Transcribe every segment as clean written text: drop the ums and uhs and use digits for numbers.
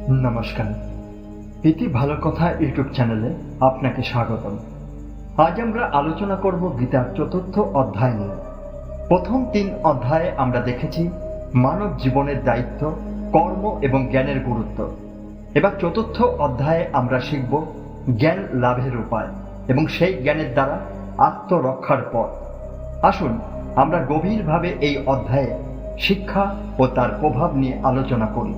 নমস্কার, ইতি ভালো কথা ইউটিউব চ্যানেলে আপনাকে স্বাগতম। আজ আমরা আলোচনা করব গীতার ৪র্থ অধ্যায় নিয়ে। প্রথম ৩ অধ্যায়ে আমরা দেখেছি মানব জীবনের দায়িত্ব, কর্ম এবং জ্ঞানের গুরুত্ব। এবার ৪র্থ অধ্যায়ে আমরা শিখব জ্ঞান লাভের উপায় এবং সেই জ্ঞানের দ্বারা আত্মরক্ষার পথ। আসুন আমরা গভীরভাবে এই অধ্যায়ে শিক্ষা ও তার প্রভাব নিয়ে আলোচনা করি।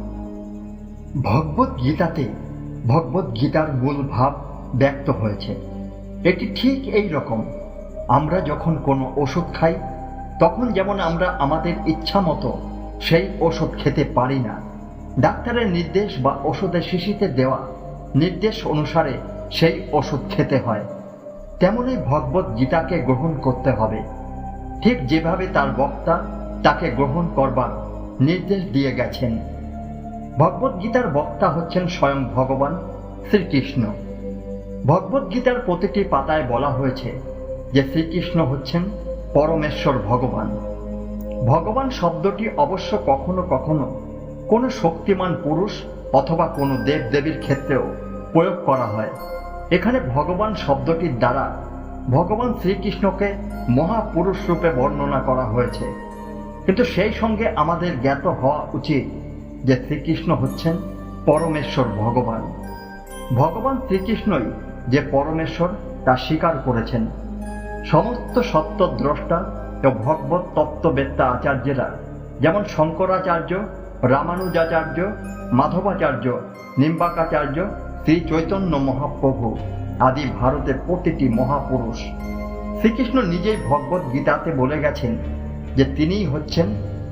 ভগবদ্গীতার মূল ভাব ব্যক্ত হয়েছে। এটি ঠিক এই রকম, আমরা যখন কোনো ওষুধ খাই তখন যেমন আমরা আমাদের ইচ্ছা মতো সেই ওষুধ খেতে পারি না। ডাক্তারের নির্দেশ বা ওষুধের শিশিতে দেওয়া নির্দেশ অনুসারে সেই ওষুধ খেতে হয়, তেমনই ভগবদ্গীতাকে গ্রহণ করতে হবে, ঠিক যেভাবে তার বক্তা তাকে গ্রহণ করবার নির্দেশ দিয়ে গেছেন। ভগবদ্গীতার বক্তা হচ্ছেন স্বয়ং ভগবান শ্রীকৃষ্ণ। ভগবদ্গীতার প্রতিটি পাতায় বলা হয়েছে যে শ্রীকৃষ্ণ হচ্ছেন পরমেশ্বর ভগবান। ভগবান শব্দটি অবশ্য কখনো কখনো কোনো শক্তিমান পুরুষ অথবা কোনো দেবদেবীর ক্ষেত্রেও প্রয়োগ করা হয়। এখানে ভগবান শব্দটির দ্বারা ভগবান শ্রীকৃষ্ণকে মহাপুরুষ রূপে বর্ণনা করা হয়েছে, কিন্তু সেই সঙ্গে আমাদের জ্ঞাত হওয়া উচিত যে শ্রীকৃষ্ণ হচ্ছেন পরমেশ্বর ভগবান। ভগবান শ্রীকৃষ্ণই যে পরমেশ্বর তা স্বীকার করেছেন। সমস্ত সত্যদ্রষ্টা ও ভগবত তত্ত্ববেত্তা আচার্যেরা, যেমন শঙ্করাচার্য, রামানুজাচার্য, মাধবাচার্য, নিম্বাকাচার্য, শ্রী চৈতন্য মহাপ্রভু আদি ভারতের প্রতিটি মহাপুরুষ, শ্রীকৃষ্ণ নিজেই ভগবদ্গীতাতে বলে গেছেন যে তিনিই হচ্ছেন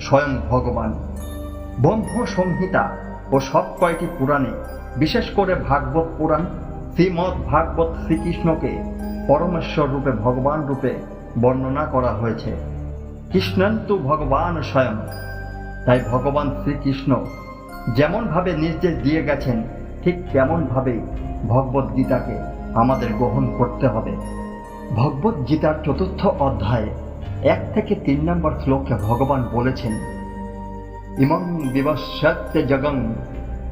স্বয়ং ভগবান। ব্রহ্ম সংহিতা ও সব কয়টি পুরাণে, বিশেষ করে ভাগবত পুরাণ, শ্রীমদ্ ভাগবত শ্রীকৃষ্ণকে পরমেশ্বর রূপে ভগবান রূপে বর্ণনা করা হয়েছে। কৃষ্ণন্তু ভগবান স্বয়ং। তাই ভগবান শ্রীকৃষ্ণ যেমনভাবে নির্দেশ দিয়ে গেছেন, ঠিক তেমনভাবেই ভগবদ্গীতাকে আমাদের গ্রহণ করতে হবে। ভগবদ্গীতার ৪র্থ অধ্যায়ে ১ থেকে ৩ নম্বর শ্লোকে ভগবান বলেছেন, ইমং বিবস্যতে জগং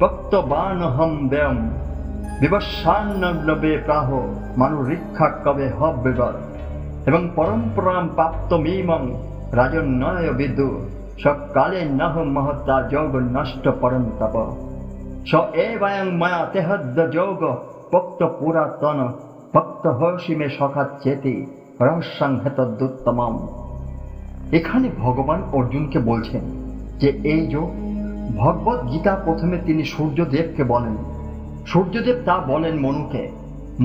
ভক্তবানহম ব্যয়ম বিবস্বান্নবে প্রাহ মানুরীক্ষা কবে হব্যগর এবং পরম্পরাম প্রাপ্তমিমং রাজন্যয় বিদু সকালে নহ মহতা যোগ নষ্ট পরন্তপ স এবায়ং মায়া তেহদ্য যোগ ভক্ত পুরাতন ভক্ত হর্ষিমে সখাত চেতি রহস্যাংহেতদুত্তমম। এখানে ভগবান অর্জুনকে বলছেন যে এই যোগ, ভগবদ্গীতা প্রথমে তিনি সূর্যদেবকে বলেন, সূর্যদেব তা বলেন মনুকে,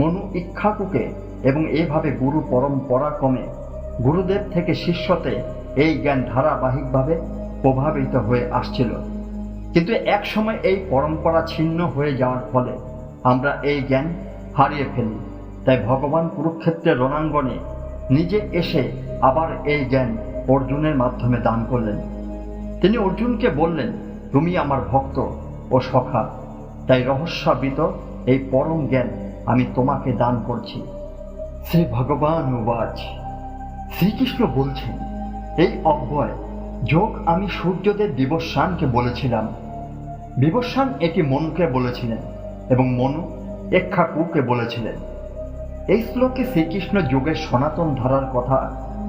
মনু ইক্ষ্বাকুকে, এবং এভাবে গুরু পরম্পরাক্রমে গুরুদেব থেকে শিষ্যতে এই জ্ঞান ধারাবাহিকভাবে প্রভাবিত হয়ে আসছিল। কিন্তু এক সময় এই পরম্পরা ছিন্ন হয়ে যাওয়ার ফলে আমরা এই জ্ঞান হারিয়ে ফেলি। তাই ভগবান কুরুক্ষেত্রের রণাঙ্গনে নিজে এসে আবার এই জ্ঞান অর্জুনের মাধ্যমে দান করলেন। তিনি অর্জুনকে বললেন, তুমি আমার ভক্ত ও সখা, তাই রহস্যাবৃত এই পরম জ্ঞান আমি তোমাকে দান করছি। শ্রী ভগবান উবাচ। শ্রীকৃষ্ণ বলছেন, এই অব্যয় যোগ আমি সূর্যদেব বিবস্বানকে বলেছিলাম। বিবস্বান এটি মনুকে বলেছিলেন এবং মনু ইক্ষ্বাকুকে বলেছিলেন। এই শ্লোকে শ্রীকৃষ্ণ যোগের সনাতন ধারার কথা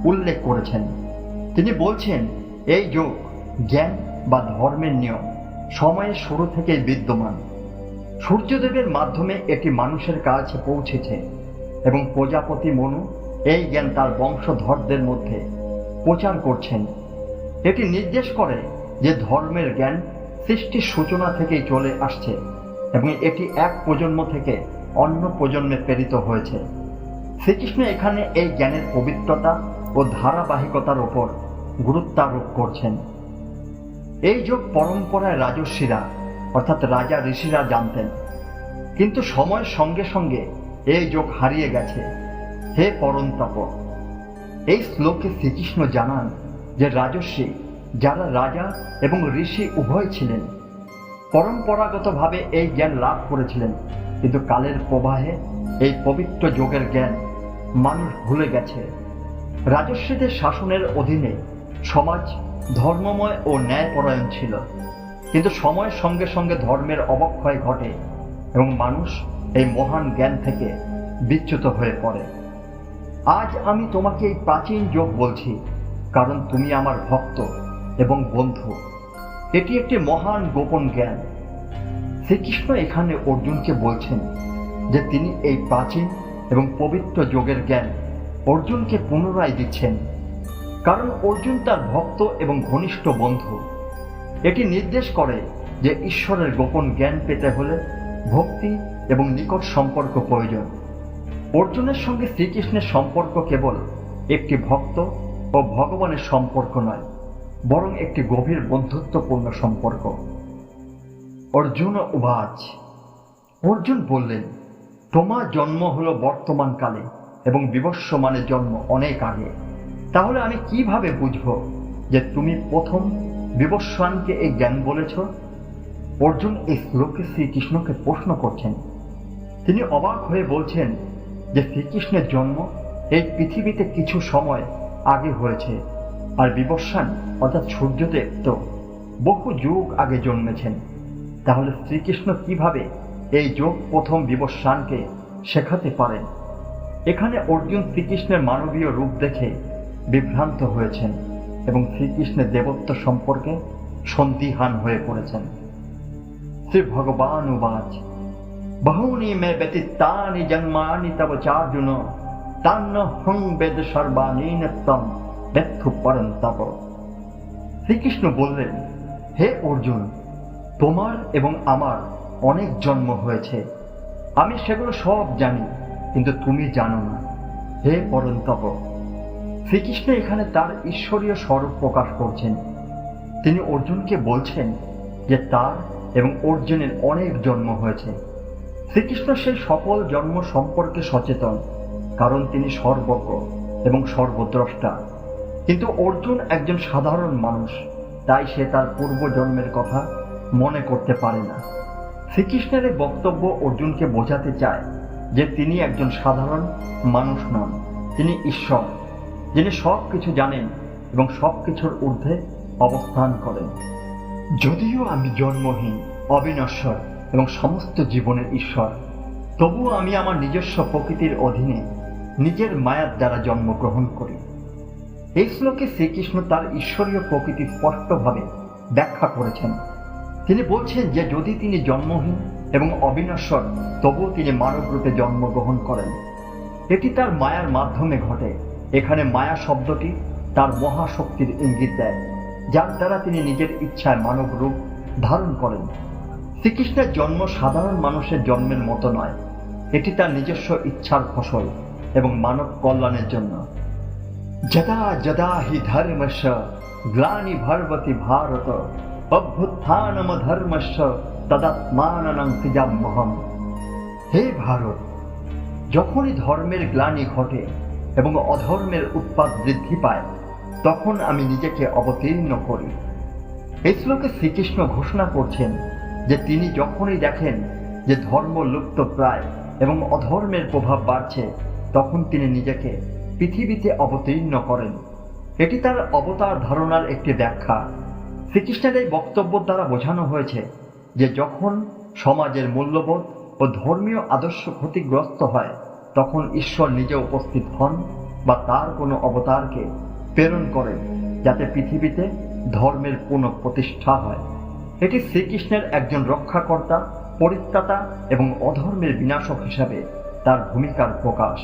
উল্লেখ করেছেন। তিনি বলছেন, এই যোগ জ্ঞান বা ধর্মের নিয়ম সময়ের শুরু থেকেই বিদ্যমান। সূর্যদেবের মাধ্যমে এটি মানুষের কাছে পৌঁছেছে এবং প্রজাপতি মনু এই জ্ঞান তার বংশধরদের মধ্যে প্রচার করছেন। এটি নির্দেশ করে যে ধর্মের জ্ঞান সৃষ্টির সূচনা থেকেই চলে আসছে এবং এটি এক প্রজন্ম থেকে অন্য প্রজন্মে প্রেরিত হয়েছে। শ্রীকৃষ্ণ এখানে এই জ্ঞানের পবিত্রতা ও ধারাবাহিকতার উপর গুরুত্বারোপ করছেন। এই যোগ পরম্পরায় রাজর্ষিরা অর্থাৎ রাজা ঋষিরা জানতেন, কিন্তু সময়ের সঙ্গে সঙ্গে এই যোগ হারিয়ে গেছে। হে পরন্তপ। এই শ্লোকে শ্রীকৃষ্ণ জানান যে রাজর্ষি, যারা রাজা এবং ঋষি উভয় ছিলেন, পরম্পরাগতভাবে এই জ্ঞান লাভ করেছিলেন, কিন্তু কালের প্রবাহে এই পবিত্র যোগের জ্ঞান মানুষ ভুলে গেছে। রাজর্ষিদের শাসনের অধীনে সমাজ ধর্মময় ও ন্যায়পরায়ণ ছিল। কিন্তু সময়ের সঙ্গে সঙ্গে ধর্মের অবক্ষয় ঘটে এবং মানুষ এই মহান জ্ঞান থেকে বিচ্যুত হয়ে পড়ে। আজ আমি তোমাকে এই প্রাচীন যোগ বলছি, কারণ তুমি আমার ভক্ত এবং বন্ধু। এটি একটি মহান গোপন জ্ঞান। শ্রীকৃষ্ণ এখানে অর্জুনকে বলছেন যে তিনি এই প্রাচীন এবং পবিত্র যোগের জ্ঞান অর্জুনকে পুনরায় দিচ্ছেন, কারণ অর্জুন তার ভক্ত এবং ঘনিষ্ঠ বন্ধু। এটি নির্দেশ করে যে ঈশ্বরের গোপন জ্ঞান পেতে হলে ভক্তি এবং নিকট সম্পর্ক প্রয়োজন। অর্জুনের সঙ্গে শ্রীকৃষ্ণের সম্পর্ক কেবল একটি ভক্ত ও ভগবানের সম্পর্ক নয়, বরং একটি গভীর বন্ধুত্বপূর্ণ সম্পর্ক। অর্জুন উবাচ, অর্জুন বললেন, তোমার জন্ম হলো বর্তমান কালে এবং বিবস্বমানের জন্ম অনেক আগে। তাহলে আমি কিভাবে বুঝব যে তুমি প্রথম বিবস্বানকে এই জ্ঞান বলেছ? অর্জুন এই শ্লোকে শ্রীকৃষ্ণকে প্রশ্ন করছেন। তিনি অবাক হয়ে বলছেন যে শ্রীকৃষ্ণের জন্ম এই পৃথিবীতে কিছু সময় আগে হয়েছে, আর বিবস্বান অর্থাৎ সূর্যদেব তো বহু যুগ আগে জন্মেছেন। তাহলে শ্রীকৃষ্ণ কিভাবে এই যোগ প্রথম বিবস্বানকে শেখাতে পারেন? এখানে অর্জুন শ্রীকৃষ্ণের মানবীয় রূপ দেখে বিভ্রান্ত হয়েছেন এবং শ্রীকৃষ্ণের দেবত্ব সম্পর্কে সন্দিহান হয়ে পড়েছেন। শ্রী ভগবান উবাচ, বহুনি মে ব্যতীতানি জন্মানি তব চার্জুন তান্ন হং বেদ সর্বাণি নিত্যম ব্যর্থ পরন্তপ। শ্রীকৃষ্ণ বললেন, হে অর্জুন, তোমার এবং আমার অনেক জন্ম হয়েছে, আমি সেগুলো সব জানি, কিন্তু তুমি জানো না, হে পরন্তপ। শ্রীকৃষ্ণ এখানে তার ঈশ্বরীয় স্বরূপ প্রকাশ করছেন। তিনি অর্জুনকে বলছেন যে তার এবং অর্জুনের অনেক জন্ম হয়েছে। শ্রীকৃষ্ণ সেই সকল জন্ম সম্পর্কে সচেতন, কারণ তিনি সর্বজ্ঞ এবং সর্বদ্রষ্টা। কিন্তু অর্জুন একজন সাধারণ মানুষ, তাই সে তার পূর্বজন্মের কথা মনে করতে পারে না। শ্রীকৃষ্ণের এই বক্তব্য অর্জুনকে বোঝাতে চায় যে তিনি একজন সাধারণ মানুষ নন, তিনি ঈশ্বর, যিনি সব কিছু জানেন এবং সব কিছুর ঊর্ধ্বে অবস্থান করেন। যদিও আমি জন্মহীন, অবিনশ্বর এবং সমস্ত জীবনের ঈশ্বর, তবুও আমি আমার নিজস্ব প্রকৃতির অধীনে নিজের মায়ার দ্বারা জন্মগ্রহণ করি। এই শ্লোকে শ্রীকৃষ্ণ তার ঈশ্বরীয় প্রকৃতি স্পষ্টভাবে ব্যাখ্যা করেছেন। তিনি বলছেন যে যদি তিনি জন্মহীন এবং অবিনশ্বর, তবুও তিনি মানব রূপে জন্মগ্রহণ করেন। এটি তার মায়ার মাধ্যমে ঘটে। এখানে মায়া শব্দটি তার মহাশক্তির ইঙ্গিত দেয়, যার দ্বারা তিনি নিজের ইচ্ছায় মানব রূপ ধারণ করেন। শ্রীকৃষ্ণের জন্ম সাধারণ মানুষের জন্মের মতো নয়, এটি তার নিজস্ব ইচ্ছার ফসল এবং মানব কল্যাণের জন্য। যদা যদা হি ধর্মস্য গ্লানি ভর্বতি ভারত অভ্যুত্থানম ধর্মস্য তদাত্মানং সৃজাম্যহম। হে ভারত, যখনই ধর্মের গ্লানি ঘটে এবং অধর্মের উৎপাত বৃদ্ধি পায়, তখন আমি নিজেকে অবতীর্ণ করি। এই শ্লোকে শ্রীকৃষ্ণ ঘোষণা করছেন যে তিনি যখনই দেখেন যে ধর্ম লুপ্ত প্রায় এবং অধর্মের প্রভাব বাড়ছে, তখন তিনি নিজেকে পৃথিবীতে অবতীর্ণ করেন। এটি তার অবতার ধারণার একটি ব্যাখ্যা। শ্রীকৃষ্ণের এই বক্তব্য দ্বারা বোঝানো হয়েছে যে যখন সমাজের মূল্যবোধ ও ধর্মীয় আদর্শ ক্ষতিগ্রস্ত হয়, তখন ঈশ্বর নিজে উপস্থিত হন বা তার কোনো অবতারকে প্রেরণ করেন, যাতে পৃথিবীতে ধর্মের পুনঃপ্রতিষ্ঠা হয়। এটি শ্রীকৃষ্ণের একজন রক্ষাকর্তা, পরিত্রাতা এবং অধর্মের বিনাশক হিসাবে তার ভূমিকার প্রকাশ।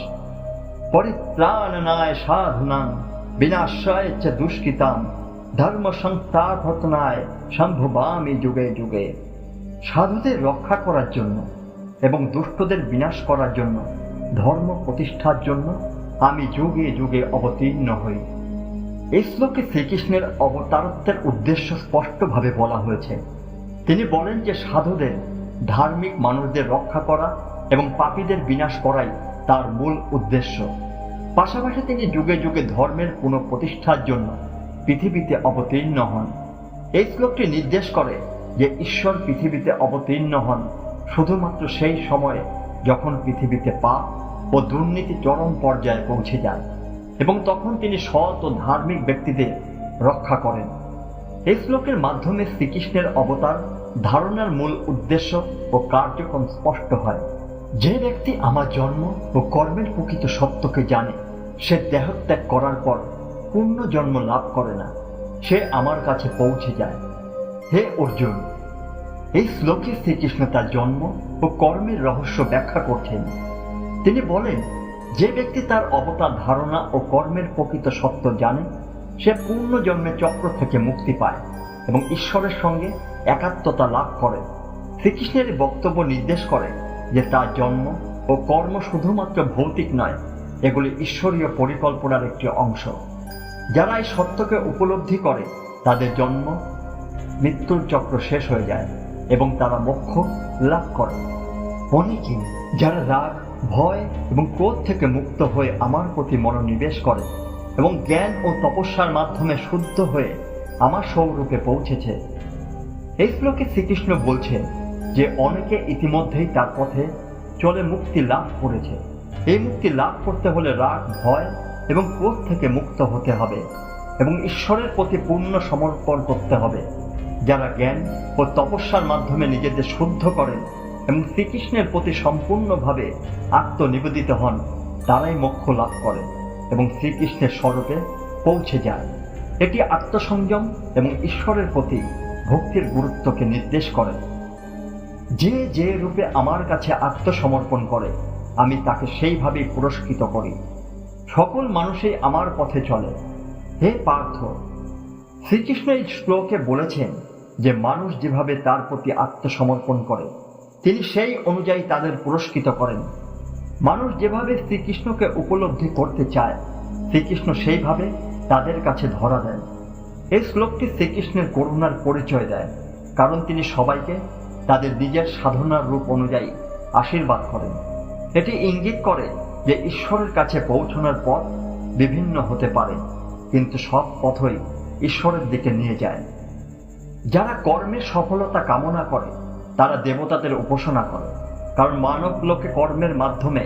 পরিত্রাণায় সাধুনাং বিনাশায় চ দুষ্কৃতাং ধর্ম সংস্থাপনায় সম্ভবামি যুগে যুগে। সাধুদের রক্ষা করার জন্য এবং দুষ্টদের বিনাশ করার জন্য, ধর্ম প্রতিষ্ঠার জন্য আমি যুগে যুগে অবতীর্ণ হই। এই শ্লোকে শ্রীকৃষ্ণের অবতারত্বের উদ্দেশ্য স্পষ্টভাবে বলা হয়েছে। তিনি বলেন যে সাধুদের, ধার্মিক মানুষদের রক্ষা করা এবং পাপীদের বিনাশ করাই তার মূল উদ্দেশ্য। পাশাপাশি তিনি যুগে যুগে ধর্মের পুনঃপ্রতিষ্ঠার জন্য পৃথিবীতে অবতীর্ণ হন। এই শ্লোকটি নির্দেশ করে যে ঈশ্বর পৃথিবীতে অবতীর্ণ হন শুধুমাত্র সেই সময়ে যখন পৃথিবীতে পাপ ও দুর্নীতি চরম পর্যায়ে পৌঁছে যায়, এবং তখন তিনি সৎ ও ধার্মিক ব্যক্তিদের রক্ষা করেন। এই শ্লোকের মাধ্যমে শ্রীকৃষ্ণের অবতার ধারণার মূল উদ্দেশ্য ও কার্যক্রম স্পষ্ট হয়। যে ব্যক্তি আমার জন্ম ও কর্মের প্রকৃত সত্যকে জানে, সে দেহত্যাগ করার পর পূর্ণ জন্ম লাভ করে না, সে আমার কাছে পৌঁছে যায়। হে অর্জুন, এই শ্লোকে শ্রীকৃষ্ণ তার জন্ম ও কর্মের রহস্য ব্যাখ্যা করছেন। তিনি বলেন, যে ব্যক্তি তার অবতার ধারণা ও কর্মের প্রকৃত সত্য জানে, সে পূর্ণ জন্মের চক্র থেকে মুক্তি পায় এবং ঈশ্বরের সঙ্গে একাত্মতা লাভ করে। শ্রীকৃষ্ণের বক্তব্য নির্দেশ করে যে তার জন্ম ও কর্ম শুধুমাত্র ভৌতিক নয়, এগুলি ঈশ্বরীয় পরিকল্পনার একটি অংশ। যারা এই সত্যকে উপলব্ধি করে, তাদের জন্ম মৃত্যুর চক্র শেষ হয়ে যায় এবং তারা মোক্ষ লাভ করে। অনেকে যারা রাগ, ভয় এবং ক্রোধ থেকে মুক্ত হয়ে আমার প্রতি মনোনিবেশ করে এবং জ্ঞান ও তপস্যার মাধ্যমে শুদ্ধ হয়ে আমার স্বরূপে পৌঁছেছে। এই শ্লোকে শ্রীকৃষ্ণ বলছেন যে অনেকে ইতিমধ্যেই তার পথে চলে মুক্তি লাভ করেছে। এই মুক্তি লাভ করতে হলে রাগ, ভয় এবং ক্রোধ থেকে মুক্ত হতে হবে এবং ঈশ্বরের প্রতি পূর্ণ সমর্পণ করতে হবে। যারা জ্ঞান ও তপস্যার মাধ্যমে নিজেদের শুদ্ধ করেন এবং শ্রীকৃষ্ণের প্রতি সম্পূর্ণভাবে আত্মনিবেদিত হন, তারাই মোক্ষ লাভ করে এবং শ্রীকৃষ্ণের স্বরূপে পৌঁছে যায়। এটি আত্মসংযম এবং ঈশ্বরের প্রতি ভক্তির গুরুত্বকে নির্দেশ করে। যে যে রূপে আমার কাছে আত্মসমর্পণ করে, আমি তাকে সেইভাবেই পুরস্কৃত করি। সকল মানুষই আমার পথে চলে। হে পার্থ, শ্রীকৃষ্ণ এই শ্লোকে বলেছেন যে মানুষ যেভাবে তার প্রতি আত্মসমর্পণ করে, তিনি সেই অনুযায়ী তাদের পুরস্কৃত করেন। মানুষ যেভাবে শ্রীকৃষ্ণকে উপলব্ধি করতে চায়, শ্রীকৃষ্ণ সেইভাবে তাদের কাছে ধরা দেন। এই শ্লোকটি শ্রীকৃষ্ণের করুণার পরিচয় দেয়, কারণ তিনি সবাইকে তাদের নিজের সাধনার রূপ অনুযায়ী আশীর্বাদ করেন। এটি ইঙ্গিত করে যে ঈশ্বরের কাছে পৌঁছানোর পথ বিভিন্ন হতে পারে, কিন্তু সব পথই ঈশ্বরের দিকে নিয়ে যায়। যারা কর্মের সফলতা কামনা করে, তারা দেবতাদের উপাসনা করে, কারণ মানব লোকে কর্মের মাধ্যমে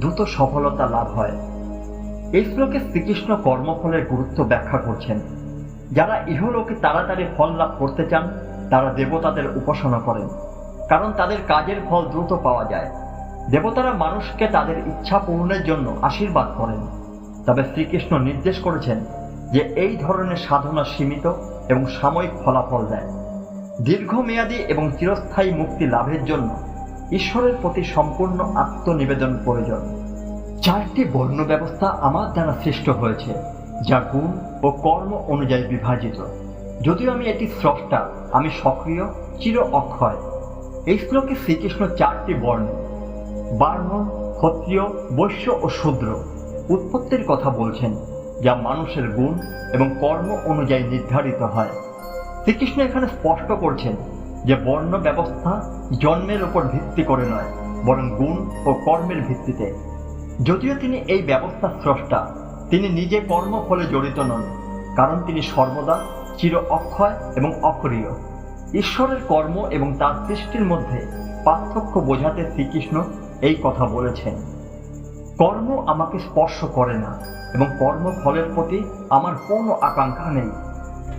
দ্রুত সফলতা লাভ হয়। এই শ্লোকে শ্রীকৃষ্ণ কর্মফলের গুরুত্ব ব্যাখ্যা করছেন। যারা ইহলোকে তাড়াতাড়ি ফল লাভ করতে চান, তারা দেবতাদের উপাসনা করেন, কারণ তাদের কাজের ফল দ্রুত পাওয়া যায়। দেবতারা মানুষকে তাদের ইচ্ছা পূরণের জন্য আশীর্বাদ করেন। তবে শ্রীকৃষ্ণ নির্দেশ করেছেন যে এই ধরনের সাধনা সীমিত এবং সাময়িক ফলাফল দেয়। দীর্ঘমেয়াদী এবং চিরস্থায়ী মুক্তি লাভের জন্য ঈশ্বরের প্রতি সম্পূর্ণ আত্মনিবেদন প্রয়োজন। 4টি বর্ণ ব্যবস্থা আমার দ্বারা সৃষ্ট হয়েছে, যা গুণ ও কর্ম অনুযায়ী বিভাজিত। যদিও আমি এটি স্রষ্টা, আমি সক্রিয়, চির অক্ষয়। এই শ্লোকে শ্রীকৃষ্ণ 4টি বর্ণ, ব্রাহ্মণ, ক্ষত্রিয়, বৈশ্য ও শূদ্র উৎপত্তির কথা বলছেন, যা মানুষের গুণ এবং কর্ম অনুযায়ী নির্ধারিত হয়। শ্রীকৃষ্ণ এখানে স্পষ্ট করছেন যে বর্ণ ব্যবস্থা জন্মের উপর ভিত্তি করে নয়, বরং গুণ ও কর্মের ভিত্তিতে। যদিও তিনি এই ব্যবস্থার স্রষ্টা, তিনি নিজে কর্মফলে জড়িত নন, কারণ তিনি সর্বদা চির অক্ষয় এবং অপরিয়। ঈশ্বরের কর্ম এবং তার সৃষ্টির মধ্যে পার্থক্য বোঝাতে শ্রীকৃষ্ণ এই কথা বলেছেন। কর্ম আমাকে স্পর্শ করে না এবং কর্মফলের প্রতি আমার কোনো আকাঙ্ক্ষা নেই।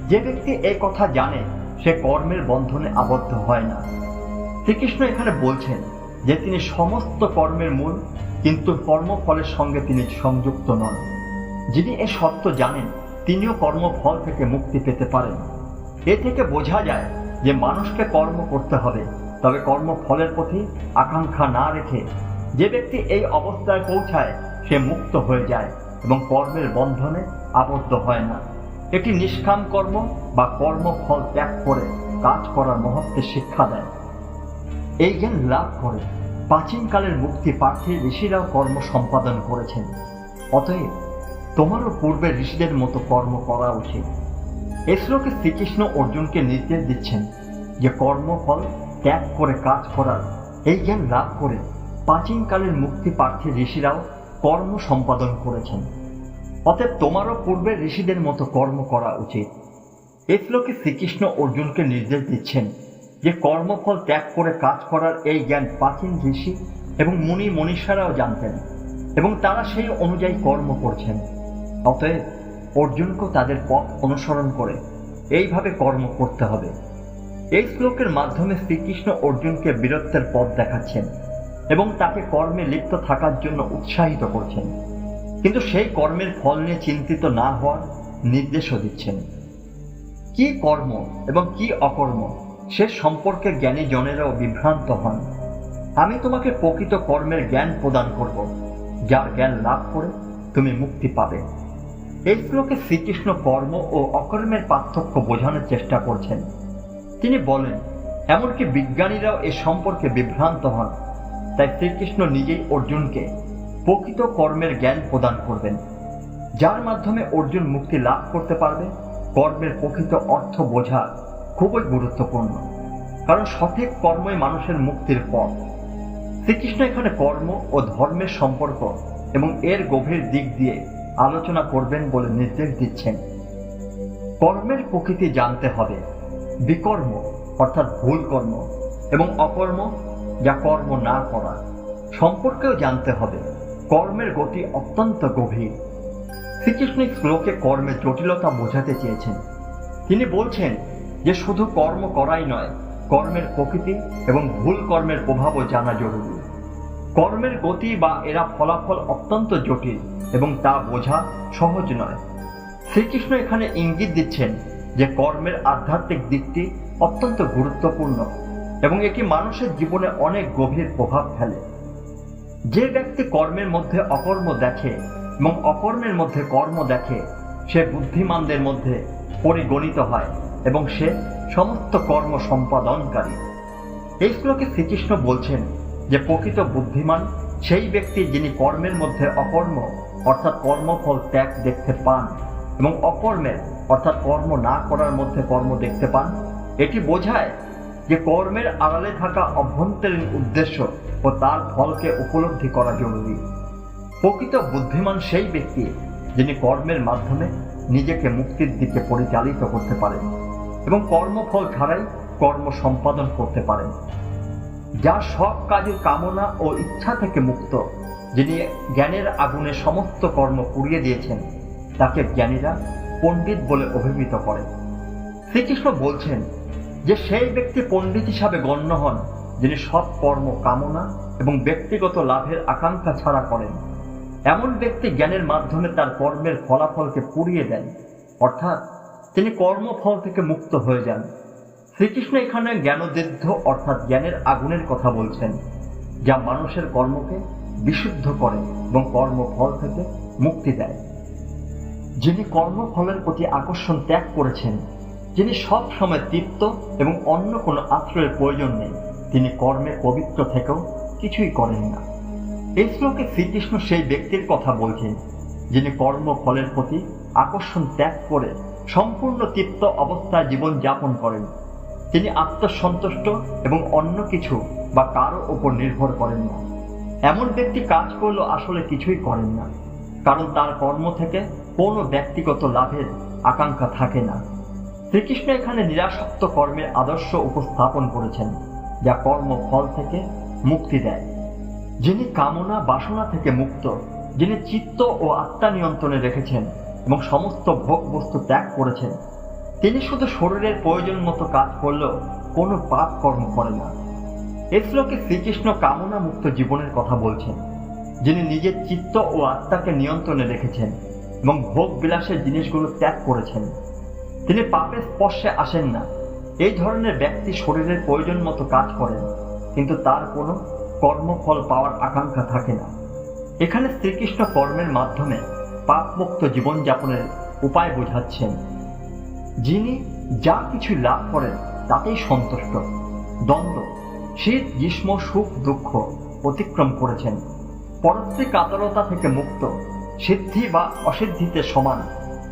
যে ব্যক্তি এই কথা জানে, সে কর্মের বন্ধনে আবদ্ধ হয় না। শ্রীকৃষ্ণ এখানে বলছেন যে তিনি সমস্ত কর্মের মূল, কিন্তু কর্মফলের সঙ্গে তিনি সংযুক্ত নন। যিনি এ সত্য জানেন, তিনিও কর্মফল থেকে মুক্তি পেতে পারেন। এ থেকে বোঝা যায় যে মানুষকে কর্ম করতে হবে, তবে কর্মফলের প্রতি আকাঙ্ক্ষা না রেখে যে ব্যক্তি এই অবস্থায় পৌঁছায়, সে মুক্ত হয়ে যায় এবং কর্মের বন্ধনে আবদ্ধ হয় না। এটি নিষ্কাম কর্ম বা কর্মফল ত্যাগ করে কাজ করার মহত্বের শিক্ষা দেয়। এই জ্ঞান লাভ করে প্রাচীনকালের মুক্তি প্রার্থী ঋষিরাও কর্ম সম্পাদন করেছেন। অতএব তোমারও পূর্বের ঋষিদের মতো কর্ম করা উচিত। এই শ্লোকে শ্রীকৃষ্ণ অর্জুনকে নির্দেশ দিচ্ছেন যে কর্মফল ত্যাগ করে কাজ করার এই জ্ঞান লাভ করে প্রাচীনকালের মুক্তি প্রার্থী ঋষিরাও কর্ম সম্পাদন করেছেন। অতএব তোমারও পূর্বের ঋষিদের মতো কর্ম করা উচিত। এই শ্লোকে শ্রীকৃষ্ণ অর্জুনকে নির্দেশ দিচ্ছেন যে কর্মফল ত্যাগ করে কাজ করার এই জ্ঞান প্রাচীন ঋষি এবং মুনি মনীষীরাও জানতেন এবং তারা সেই অনুযায়ী কর্ম করছেন। অতএব অর্জুনকেও তাদের পথ অনুসরণ করে এইভাবে কর্ম করতে হবে। এই শ্লোকের মাধ্যমে শ্রীকৃষ্ণ অর্জুনকে বীরত্বের পথ দেখাচ্ছেন এবং তাকে কর্মে লিপ্ত থাকার জন্য উৎসাহিত করছেন, কিন্তু সেই কর্মের ফল নিয়ে চিন্তিত না হওয়ার নির্দেশও দিচ্ছেন। কি কর্ম এবং কি অকর্ম সে সম্পর্কে জ্ঞানী জনেরাও বিভ্রান্ত হন। আমি তোমাকে প্রকৃত কর্মের জ্ঞান প্রদান করব, যার জ্ঞান লাভ করে তুমি মুক্তি পাবে। এই শ্লোকে শ্রীকৃষ্ণ কর্ম ও অকর্মের পার্থক্য বোঝানোর চেষ্টা করছেন। তিনি বলেন, এমনকি বিজ্ঞানীরাও এ সম্পর্কে বিভ্রান্ত হন। তাই শ্রীকৃষ্ণ নিজেই অর্জুনকে প্রকৃত কর্মের জ্ঞান প্রদান করবেন, যার মাধ্যমে অর্জুন মুক্তি লাভ করতে পারবে। কর্মের প্রকৃত অর্থ বোঝা খুবই গুরুত্বপূর্ণ, কারণ সঠিক কর্মই মানুষের মুক্তির পথ। শ্রীকৃষ্ণ এখানে কর্ম ও ধর্মের সম্পর্ক এবং এর গভীর দিক দিয়ে আলোচনা করবেন বলে নির্দেশ দিচ্ছেন। কর্মের প্রকৃতি জানতে হবে, বিকর্ম অর্থাৎ ভুল কর্ম এবং অকর্ম যা কর্ম না করা সম্পর্কেও জানতে হবে। কর্মের গতি অত্যন্ত গভীর। শ্রীকৃষ্ণ শ্লোকে কর্মের জটিলতা বোঝাতে চেয়েছেন। তিনি বলছেন যে শুধু কর্ম করাই নয়, কর্মের প্রকৃতি এবং ভুল কর্মের প্রভাবও জানা জরুরি। কর্মের গতি বা এরা ফলাফল অত্যন্ত জটিল এবং তা বোঝা সহজ নয়। শ্রীকৃষ্ণ এখানে ইঙ্গিত দিচ্ছেন যে কর্মের আধ্যাত্মিক দিকটি অত্যন্ত গুরুত্বপূর্ণ এবং এটি মানুষের জীবনে অনেক গভীর প্রভাব ফেলে। যে ব্যক্তি কর্মের মধ্যে অকর্ম দেখে এবং অকর্মের মধ্যে কর্ম দেখে, সে বুদ্ধিমানদের মধ্যে পরিগণিত হয় এবং সে সমস্ত কর্ম সম্পাদনকারী। এই শ্লোকে শ্রীকৃষ্ণ বলছেন যে প্রকৃত বুদ্ধিমান সেই ব্যক্তি যিনি কর্মের মধ্যে অকর্ম অর্থাৎ কর্মফল ত্যাগ দেখতে পান এবং অকর্মের অর্থাৎ কর্ম না করার মধ্যে কর্ম দেখতে পান। এটি বোঝায় যে কর্মের আড়ালে থাকা অভ্যন্তরীণ উদ্দেশ্য ও তার ফলকে উপলব্ধি করা জরুরি। প্রকৃত বুদ্ধিমান সেই ব্যক্তি যিনি কর্মের মাধ্যমে নিজেকে মুক্তির দিকে পরিচালিত করতে পারেন এবং কর্মফল ছাড়াই কর্ম সম্পাদন করতে পারেন, যা সব কাজের কামনা ও ইচ্ছা থেকে মুক্ত। যিনি জ্ঞানের আগুনে সমস্ত কর্ম পুড়িয়ে দিয়েছেন, তাকে জ্ঞানীরা পণ্ডিত বলে অভিহিত করে। শ্রীকৃষ্ণ বলছেন যে সেই ব্যক্তি পণ্ডিত হিসাবে গণ্য হন যিনি সব কর্ম কামনা এবং ব্যক্তিগত লাভের আকাঙ্ক্ষা ছাড়া করেন। এমন ব্যক্তি জ্ঞানের মাধ্যমে তার কর্মের ফলাফলকে পুড়িয়ে দেন, অর্থাৎ তিনি কর্মফল থেকে মুক্ত হয়ে যান। শ্রীকৃষ্ণ এখানে জ্ঞানোদ্বুদ্ধ অর্থাৎ জ্ঞানের আগুনের কথা বলছেন, যা মানুষের কর্মকে বিশুদ্ধ করে এবং কর্মফল থেকে মুক্তি দেয়। যিনি কর্মফলের প্রতি আকর্ষণ ত্যাগ করেছেন, যিনি সব সময় তৃপ্ত এবং অন্য কোনো আশ্রয়ের প্রয়োজন নেই, তিনি কর্মে পবিত্র থেকেও কিছুই করেন না। এই শ্লোকে শ্রীকৃষ্ণ সেই ব্যক্তির কথা বলছেন যিনি কর্মফলের প্রতি আকর্ষণ ত্যাগ করে সম্পূর্ণ তৃপ্ত অবস্থায় জীবন যাপন করেন। তিনি আত্মসন্তুষ্ট এবং অন্য কিছু বা কারো ওপর নির্ভর করেন না। এমন ব্যক্তি কাজ করলেও আসলে কিছুই করেন না, কারণ তার কর্ম থেকে কোনো ব্যক্তিগত লাভের আকাঙ্ক্ষা থাকে না। শ্রীকৃষ্ণ এখানে নিরাসক্ত কর্মের আদর্শ উপস্থাপন করেছেন, যা কর্মফল থেকে মুক্তি দেয়। যিনি কামনা বাসনা থেকে মুক্ত, যিনি চিত্ত ও আত্মা নিয়ন্ত্রণে রেখেছেন এবং সমস্ত ভোগ বস্তু ত্যাগ করেছেন, তিনি শুধু শরীরের প্রয়োজন মতো কাজ করলেও কোনো পাপ কর্ম করে না। এই শ্লোকে শ্রীকৃষ্ণ কামনা মুক্ত জীবনের কথা বলছেন, যিনি নিজের চিত্ত ও আত্মাকে নিয়ন্ত্রণে রেখেছেন এবং ভোগ বিলাসের জিনিসগুলো ত্যাগ করেছেন। তিনি পাপের স্পর্শে আসেন না। এই ধরনের ব্যক্তি শরীরের প্রয়োজন মতো কাজ করেন, কিন্তু তার কোনো কর্মফল পাওয়ার আকাঙ্ক্ষা থাকে না। এখানে শ্রীকৃষ্ণ কর্মের মাধ্যমে পাপমুক্ত জীবনযাপনের উপায় বোঝাচ্ছেন। যিনি যা কিছু লাভ করেন তাতেই সন্তুষ্ট, দ্বন্দ্ব, শীত গ্রীষ্ম সুখ দুঃখ অতিক্রম করেছেন, পরশ্রী কাতরতা থেকে মুক্ত, সিদ্ধি বা অসিদ্ধিতে সমান,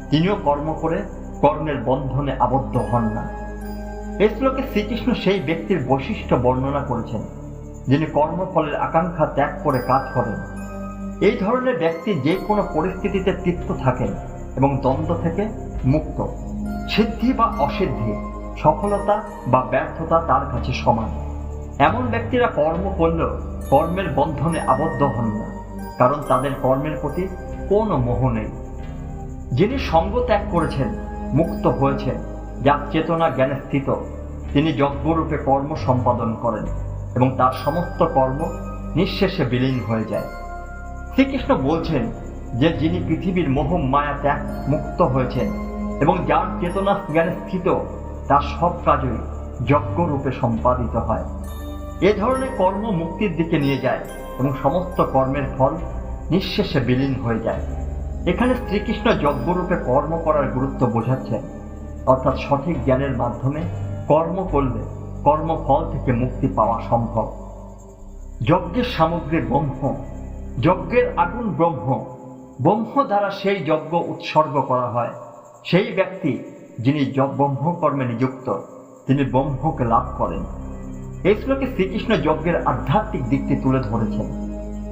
তিনিও কর্ম করে কর্মের বন্ধনে আবদ্ধ হন না। এই শ্লোকে শ্রীকৃষ্ণ সেই ব্যক্তির বৈশিষ্ট্য বর্ণনা করেছেন যিনি কর্মফলের আকাঙ্ক্ষা ত্যাগ করে কাজ করেন। এই ধরনের ব্যক্তি যে কোনো পরিস্থিতিতে তৃপ্ত থাকেন এবং দ্বন্দ্ব থেকে মুক্ত। সিদ্ধি বা অসিদ্ধি, সফলতা বা ব্যর্থতা তার কাছে সমান। এমন ব্যক্তিরা কর্ম করলেও কর্মের বন্ধনে আবদ্ধ হন না, কারণ তাদের কর্মের প্রতি কোনো মোহ নেই। যিনি সঙ্গ ত্যাগ করেছেন, মুক্ত হয়েছেন যার চেতনা জ্ঞানে স্থিত, তিনি যজ্ঞরূপে কর্ম সম্পাদন করেন এবং তার সমস্ত কর্ম নিঃশেষে বিলীন হয়ে যায়। শ্রীকৃষ্ণ বলছেন যে যিনি পৃথিবীর মোহ মায়া ত্যাগ মুক্ত হয়েছেন এবং যার চেতনা জ্ঞানে স্থিত, তার সব কাজই যজ্ঞরূপে সম্পাদিত হয়। এ ধরনের কর্ম মুক্তির দিকে নিয়ে যায় এবং সমস্ত কর্মের ফল নিঃশেষে বিলীন হয়ে যায়। এখানে শ্রীকৃষ্ণ যজ্ঞরূপে কর্ম করার গুরুত্ব বোঝাচ্ছেন, অর্থাৎ সঠিক জ্ঞানের মাধ্যমে কর্ম করলে কর্মফল থেকে মুক্তি পাওয়া সম্ভব। যজ্ঞের সামগ্রী ব্রহ্ম, যজ্ঞের আগুন ব্রহ্ম, ব্রহ্ম দ্বারা সেই যজ্ঞ উৎসর্গ করা হয়। সেই ব্যক্তি যিনি ব্রহ্মকর্মে নিযুক্ত, তিনি ব্রহ্মকে লাভ করেন। এই শ্লোকে শ্রীকৃষ্ণ যজ্ঞের আধ্যাত্মিক দিকটি তুলে ধরেছেন।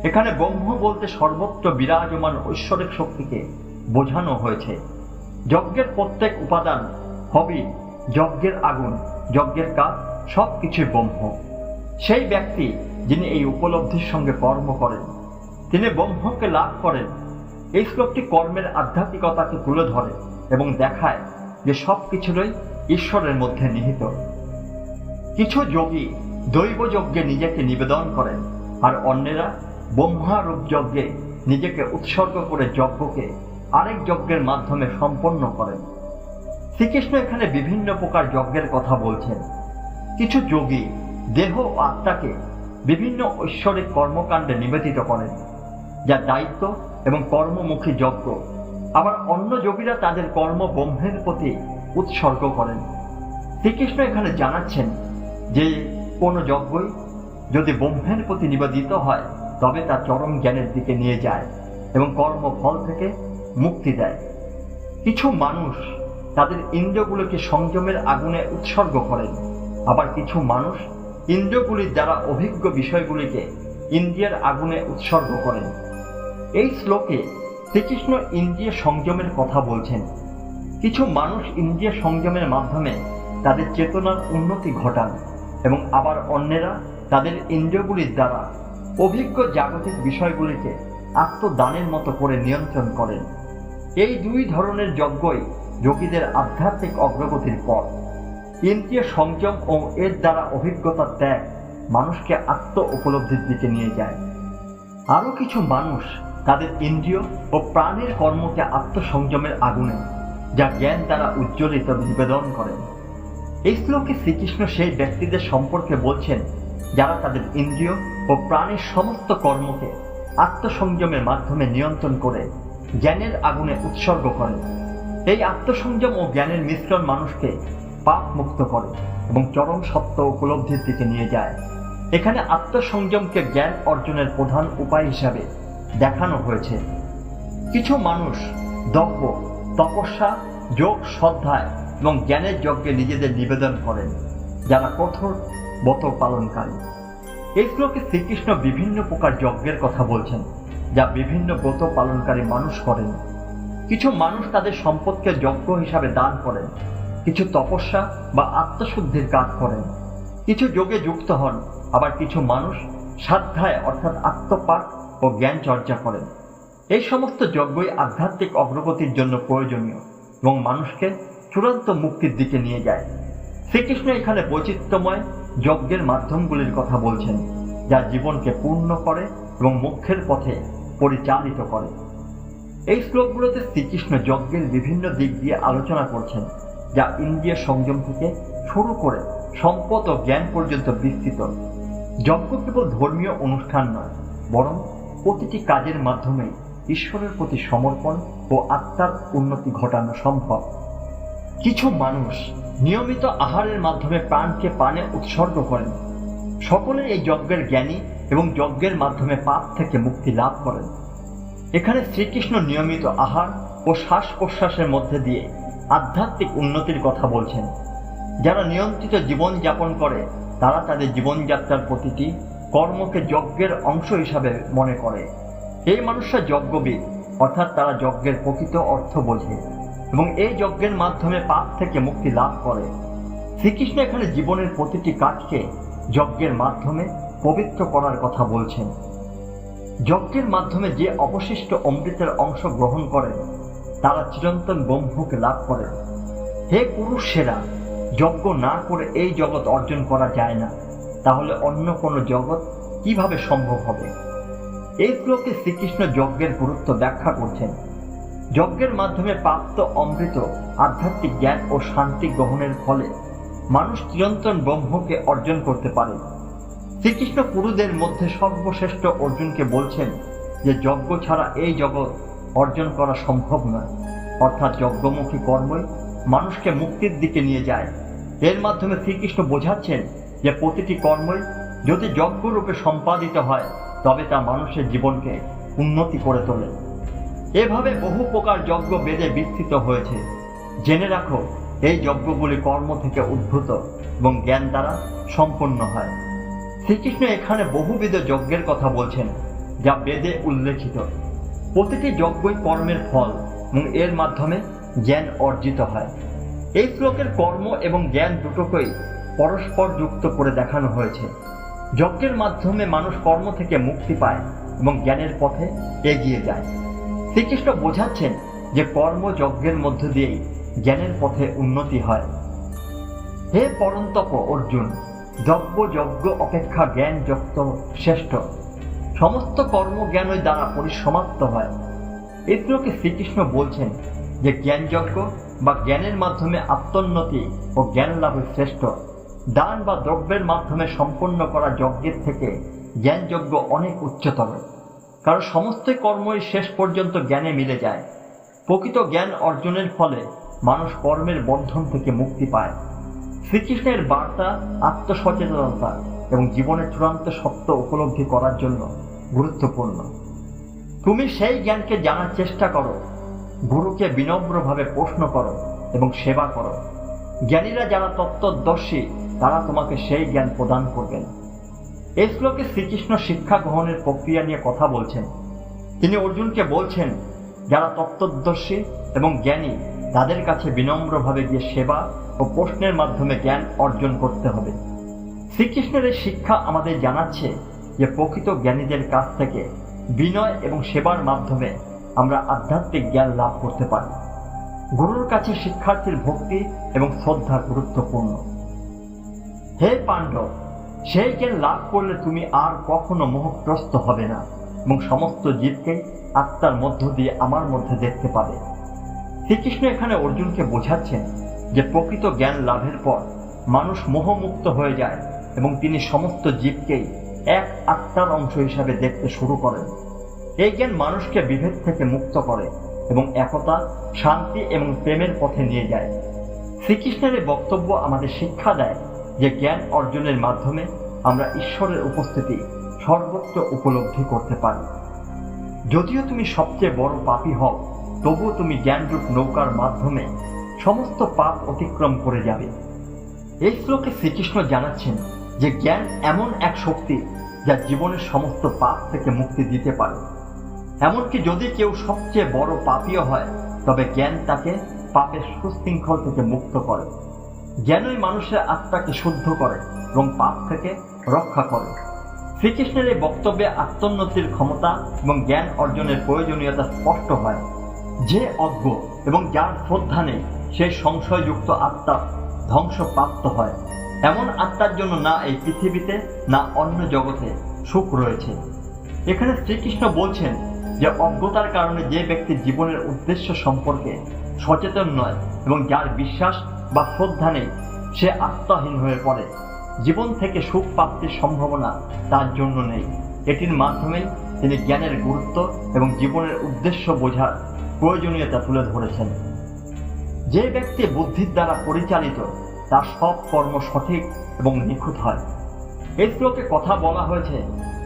এখানে ব্রহ্ম বলতে সর্বত্র বিরাজমান ঐশ্বরিক শক্তিকে বোঝানো হয়েছে। যজ্ঞের প্রত্যেক উপাদান, হবি, যজ্ঞের আগুন, যজ্ঞের কাজ সবকিছুই ব্রহ্ম। সেই ব্যক্তি যিনি এই উপলব্ধির সঙ্গে কর্ম করেন, তিনি ব্রহ্মকে লাভ করেন। এই শ্লোকটি কর্মের আধ্যাত্মিকতাকে তুলে ধরে এবং দেখায় যে সবকিছুরই ঈশ্বরের মধ্যে নিহিত। কিছু যোগী দৈব যজ্ঞে নিজেকে নিবেদন করেন, আর অন্যেরা ব্রহ্মারূপ যজ্ঞে নিজেকে উৎসর্গ করে যজ্ঞকে আরেক যজ্ঞের মাধ্যমে সম্পন্ন করেন। শ্রীকৃষ্ণ এখানে বিভিন্ন প্রকার যজ্ঞের কথা বলছেন। কিছু যোগী দেহ ও আত্মাকে বিভিন্ন ঐশ্বরিক কর্মকাণ্ডে নিবেদিত করেন, যা দায়িত্ব এবং কর্মমুখী যজ্ঞ। আবার অন্য যোগীরা তাদের কর্ম ব্রহ্মের প্রতি উৎসর্গ করেন। শ্রীকৃষ্ণ এখানে জানাচ্ছেন যে কোনো যজ্ঞই যদি ব্রহ্মের প্রতি নিবেদিত হয়, তবে তা চরম জ্ঞানের দিকে নিয়ে যায় এবং কর্মফল থেকে মুক্তি দেয়। কিছু মানুষ তাদের ইন্দ্রিয়গুলোকে সংযমের আগুনে উৎসর্গ করেন, আবার কিছু মানুষ ইন্দ্রিয়গুলির দ্বারা অভিজ্ঞ বিষয়গুলিকে ইন্দ্রিয়ের আগুনে উৎসর্গ করেন। এই শ্লোকে শ্রীকৃষ্ণ ইন্দ্রিয় সংযমের কথা বলছেন। কিছু মানুষ ইন্দ্রিয় সংযমের মাধ্যমে তাদের চেতনার উন্নতি ঘটান এবং আবার অন্যেরা তাদের ইন্দ্রিয়গুলির দ্বারা অভিজ্ঞ জাগতিক বিষয়গুলিকে আত্মদানের মতো করে নিয়ন্ত্রণ করেন। এই দুই ধরনের যজ্ঞই যোগীদের আধ্যাত্মিক অগ্রগতির পথ। ইন্দ্রিয় সংযম ও এর দ্বারা অভিজ্ঞতার ত্যাগ মানুষকে আত্ম উপলব্ধির দিকে নিয়ে যায়। আরও কিছু মানুষ তাদের ইন্দ্রিয় ও প্রাণের কর্মকে আত্মসংযমের আগুনে, যা জ্ঞান দ্বারা উজ্জ্বলিত, নিবেদন করেন। এই শ্লোকে শ্রীকৃষ্ণ সেই ব্যক্তিদের সম্পর্কে বলছেন যারা তাদের ইন্দ্রিয় ও প্রাণের সমস্ত কর্মকে আত্মসংযমের মাধ্যমে নিয়ন্ত্রণ করে জ্ঞানের আগুনে উৎসর্গ করেন। এই আত্মসংযম ও জ্ঞানের মিশ্রণ মানুষকে পাপ মুক্ত করে এবং চরম সত্য উপলব্ধির দিকে নিয়ে যায়। এখানে আত্মসংযমকে জ্ঞান অর্জনের প্রধান উপায় হিসাবে দেখানো হয়েছে। কিছু মানুষ দব্য, তপস্যা, যোগ, শ্রদ্ধায় এবং জ্ঞানের যজ্ঞে নিজেদের নিবেদন করেন, যারা কঠোর ব্রত পালনকারী। এই শ্লোকে শ্রীকৃষ্ণ বিভিন্ন প্রকার যজ্ঞের কথা বলছেন, যা বিভিন্ন ব্রত পালনকারী মানুষ করেন। কিছু মানুষ তাদের সম্পদকে যজ্ঞ হিসাবে দান করেন, কিছু তপস্যা বা আত্মশুদ্ধির কাজ করেন, কিছু যোগে যুক্ত হন, আবার কিছু মানুষ সাধ্যায় অর্থাৎ আত্মপাঠ ও জ্ঞান চর্চা করেন। এই সমস্ত যজ্ঞই আধ্যাত্মিক অগ্রগতির জন্য প্রয়োজনীয় এবং মানুষকে চূড়ান্ত মুক্তির দিকে নিয়ে যায়। শ্রীকৃষ্ণ এখানে বৈচিত্র্যময় যজ্ঞের মাধ্যমগুলির কথা বলছেন, যা জীবনকে পূর্ণ করে এবং মোক্ষের পথে পরিচালিত করে। এই শ্লোকগুলোতে শ্রীকৃষ্ণ যজ্ঞের বিভিন্ন দিক দিয়ে আলোচনা করছেন, যা ইন্দ্রিয় সংযম থেকে শুরু করে সম্পদ ও জ্ঞান পর্যন্ত বিস্তৃত। যজ্ঞ কেবল ধর্মীয় অনুষ্ঠান নয়, বরং প্রতিটি কাজের মাধ্যমে ঈশ্বরের প্রতি সমর্পণ ও আত্মার উন্নতি ঘটানো সম্ভব। কিছু মানুষ নিয়মিত আহারের মাধ্যমে প্রাণকে পানে উৎসর্গ করেন। সকলে এই যজ্ঞের জ্ঞানী এবং যজ্ঞের মাধ্যমে পাপ থেকে মুক্তি লাভ করেন। এখানে শ্রীকৃষ্ণ নিয়মিত আহার ও শ্বাস প্রশ্বাসের মধ্যে দিয়ে আধ্যাত্মিক উন্নতির কথা বলছেন। যারা নিয়ন্ত্রিত জীবনযাপন করে তারা তাদের জীবনযাত্রার প্রতিটি কর্মকে যজ্ঞের অংশ হিসাবে মনে করে। এই মানুষরা যজ্ঞবিদ, অর্থাৎ তারা যজ্ঞের প্রকৃত অর্থ বোঝে এবং এই যজ্ঞের মাধ্যমে পাপ থেকে মুক্তি লাভ করে। শ্রীকৃষ্ণ এখানে জীবনের প্রতিটি কাজকে যজ্ঞের মাধ্যমে পবিত্র করার কথা বলছেন। যজ্ঞের মাধ্যমে যে অবশিষ্ট অমৃতের অংশ গ্রহণ করেন তারা চিরন্তন ব্রহ্মকে লাভ করেন। হে পুরুষেরা, যজ্ঞ না করে এই জগৎ অর্জন করা যায় না, তাহলে অন্য কোনো জগৎ কিভাবে সম্ভব হবে? এই শ্লোকে শ্রীকৃষ্ণ যজ্ঞের গুরুত্ব ব্যাখ্যা করছেন। যজ্ঞের মাধ্যমে প্রাপ্ত অমৃত আধ্যাত্মিক জ্ঞান ও শান্তি গ্রহণের ফলে মানুষ চিরন্তন ব্রহ্মকে অর্জন করতে পারে। শ্রীকৃষ্ণ কুরুদের মধ্যে সর্বশ্রেষ্ঠ অর্জুনকে বলছেন যে যজ্ঞ ছাড়া এই জগৎ অর্জন করা সম্ভব নয়, অর্থাৎ যজ্ঞমুখী কর্মই মানুষকে মুক্তির দিকে নিয়ে যায়। এর মাধ্যমে শ্রীকৃষ্ণ বোঝাচ্ছেন যে প্রতিটি কর্মই যদি যজ্ঞরূপে সম্পাদিত হয় তবে তা মানুষের জীবনকে উন্নতি করে তোলে। এভাবে বহু প্রকার যজ্ঞ বেদে বিস্তৃত হয়েছে। জেনে রাখো, এই যজ্ঞগুলি কর্ম থেকে উদ্ভূত এবং জ্ঞান দ্বারা সম্পন্ন হয়। শ্রীকৃষ্ণ এখানে বহুবিধ যজ্ঞের কথা বলছেন যা বেদে উল্লেখিত। প্রতিটি যজ্ঞই কর্মের ফল এবং এর মাধ্যমে জ্ঞান অর্জিত হয়। এই শ্লোকের কর্ম এবং জ্ঞান দুটোকেই পরস্পর যুক্ত করে দেখানো হয়েছে। যজ্ঞের মাধ্যমে মানুষ কর্ম থেকে মুক্তি পায় এবং জ্ঞানের পথে এগিয়ে যায়। শ্রীকৃষ্ণ বোঝাচ্ছেন যে কর্ম যজ্ঞের মধ্য দিয়েই জ্ঞানের পথে উন্নতি হয়। হে পরন্তপ অর্জুন, যজ্ঞ অপেক্ষা জ্ঞান যত শ্রেষ্ঠ। সমস্ত কর্মজ্ঞানই দ্বারা পরিসমাপ্ত হয়। এই শ্লোকে শ্রীকৃষ্ণ বলছেন যে জ্ঞানযজ্ঞ বা জ্ঞানের মাধ্যমে আত্মোন্নতি ও জ্ঞান লাভই শ্রেষ্ঠ। দান বা দ্রব্যের মাধ্যমে সম্পন্ন করা যজ্ঞের থেকে জ্ঞানযজ্ঞ অনেক উচ্চতর, কারণ সমস্ত কর্মই শেষ পর্যন্ত জ্ঞানে মিলে যায়। প্রকৃত জ্ঞান অর্জনের ফলে মানুষ কর্মের বন্ধন থেকে মুক্তি পায়। শ্রীকৃষ্ণের বার্তা আত্মসচেতনতা এবং জীবনের চূড়ান্ত সত্য উপলব্ধি করার জন্য গুরুত্বপূর্ণ। তুমি সেই জ্ঞানকে জানার চেষ্টা করো, গুরুকে বিনম্রভাবে প্রশ্ন করো এবং সেবা করো। জ্ঞানীরা যারা তত্ত্বদর্শী তারা তোমাকে সেই জ্ঞান প্রদান করবেন। এই শ্লোকে শ্রীকৃষ্ণ শিক্ষা গ্রহণের প্রক্রিয়া নিয়ে কথা বলছেন। তিনি অর্জুনকে বলছেন যারা তত্ত্বদর্শী এবং জ্ঞানী তাদের কাছে বিনম্রভাবে গিয়ে সেবা ও প্রশ্নের মাধ্যমে জ্ঞান অর্জন করতে হবে। শ্রীকৃষ্ণের এই শিক্ষা আমাদের জানাচ্ছে যে প্রকৃত জ্ঞানীদের কাছ থেকে বিনয় এবং সেবার মাধ্যমে আমরা আধ্যাত্মিক জ্ঞান লাভ করতে পারি। গুরুর কাছে শিক্ষার্থীর ভক্তি এবং শ্রদ্ধা গুরুত্বপূর্ণ। হে পাণ্ডব, সেই জ্ঞান লাভ করলে তুমি আর কখনো মোহগ্রস্ত হবে না এবং সমস্ত জীবকে আত্মার মধ্য দিয়ে আমার মধ্যে দেখতে পাবে। শ্রীকৃষ্ণ এখানে অর্জুনকে বোঝাচ্ছেন যে প্রকৃত জ্ঞান লাভের পর মানুষ মোহমুক্ত হয়ে যায় এবং তিনি সমস্ত জীবকেই এক আত্মার অংশ হিসাবে দেখতে শুরু করেন। এই জ্ঞান মানুষকে বিভেদ থেকে মুক্ত করে এবং একতা, শান্তি এবং প্রেমের পথে নিয়ে যায়। শ্রীকৃষ্ণের এই বক্তব্য আমাদের শিক্ষা দেয় যে জ্ঞান অর্জনের মাধ্যমে আমরা ঈশ্বরের উপস্থিতি সর্বত্র উপলব্ধি করতে পারি। যদিও তুমি সবচেয়ে বড় পাপী হও, তবুও তুমি জ্ঞানরূপ নৌকার মাধ্যমে সমস্ত পাপ অতিক্রম করে যাবে। এই শ্লোকে শ্রীকৃষ্ণ জানাচ্ছেন যে জ্ঞান এমন এক শক্তি যা জীবনের সমস্ত পাপ থেকে মুক্তি দিতে পারে। এমনকি যদি কেউ সবচেয়ে বড় পাপীও হয়, তবে জ্ঞান তাকে পাপের সুশৃঙ্খল থেকে মুক্ত করে। জ্ঞানই মানুষের আত্মাকে শুদ্ধ করে এবং পাপ থেকে রক্ষা করে। শ্রীকৃষ্ণের এই বক্তব্যে আত্মোন্নতির ক্ষমতা এবং জ্ঞান অর্জনের প্রয়োজনীয়তা স্পষ্ট হয়। যে অজ্ঞ এবং যার শ্রদ্ধা নেই সেই সংশয়যুক্ত আত্মা ধ্বংসপ্রাপ্ত হয়। এমন আত্মার জন্য না এই পৃথিবীতে না অন্য জগতে সুখ রয়েছে। এখানে শ্রীকৃষ্ণ বলছেন যে অজ্ঞতার কারণে যে ব্যক্তি জীবনের উদ্দেশ্য সম্পর্কে সচেতন নয় এবং যার বিশ্বাস বা শ্রদ্ধা নেই সে আত্মাহীন হয়ে পড়ে। জীবন থেকে সুখ প্রাপ্তির সম্ভাবনা তার জন্য নেই। এটির মাধ্যমেই তিনি জ্ঞানের গুরুত্ব এবং জীবনের উদ্দেশ্য বোঝার প্রয়োজনীয়তা তুলে ধরেছেন। যে ব্যক্তি বুদ্ধির দ্বারা পরিচালিত তার সব কর্ম সঠিক এবং নিখুঁত হয়। এই শ্লোকে কথা বলা হয়েছে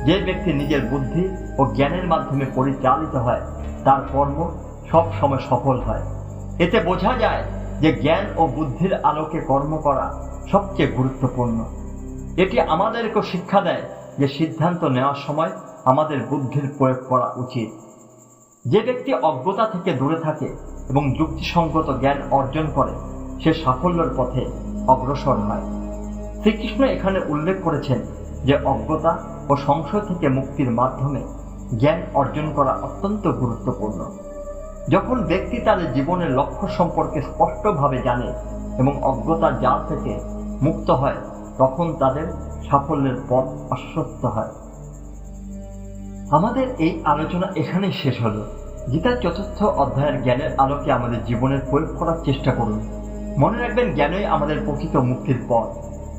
যে ব্যক্তি নিজের বুদ্ধি ও জ্ঞানের মাধ্যমে পরিচালিত হয় তার কর্ম সব সময় সফল হয়। এতে বোঝা যায় যে জ্ঞান ও বুদ্ধির আলোকে কর্ম করা সবচেয়ে গুরুত্বপূর্ণ। এটি আমাদেরকে শিক্ষা দেয় যে সিদ্ধান্ত নেওয়ার সময় আমাদের বুদ্ধির প্রয়োগ করা উচিত। যে ব্যক্তি অজ্ঞতা থেকে দূরে থাকে এবং যুক্তিসঙ্গত জ্ঞান অর্জন করে সে সাফল্যের পথে অগ্রসর হয়। শ্রীকৃষ্ণ এখানে উল্লেখ করেছেন যে অজ্ঞতা ও সংশয় থেকে মুক্তির মাধ্যমে জ্ঞান অর্জন করা অত্যন্ত গুরুত্বপূর্ণ। যখন ব্যক্তি তাদের জীবনের লক্ষ্য সম্পর্কে স্পষ্টভাবে জানে এবং অজ্ঞতার জাল থেকে মুক্ত হয়, তখন তাদের সাফল্যের পথ আশ্বস্ত হয়। আমাদের এই আলোচনা এখানেই শেষ হলো। গীতার 4র্থ অধ্যায়ের জ্ঞানের আলোকে আমাদের জীবনের প্রয়োগ করার চেষ্টা করুন। মনে রাখবেন, জ্ঞানই আমাদের প্রকৃত মুক্তির পথ।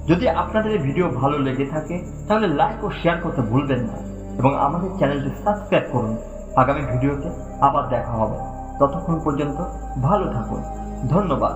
যদি আপনাদের এই ভিডিও ভালো লেগে থাকে তাহলে লাইক ও শেয়ার করতে ভুলবেন না এবং আমাদের চ্যানেলটি সাবস্ক্রাইব করুন। আগামী ভিডিওতে আবার দেখা হবে। ততক্ষণ পর্যন্ত ভালো থাকুন। ধন্যবাদ।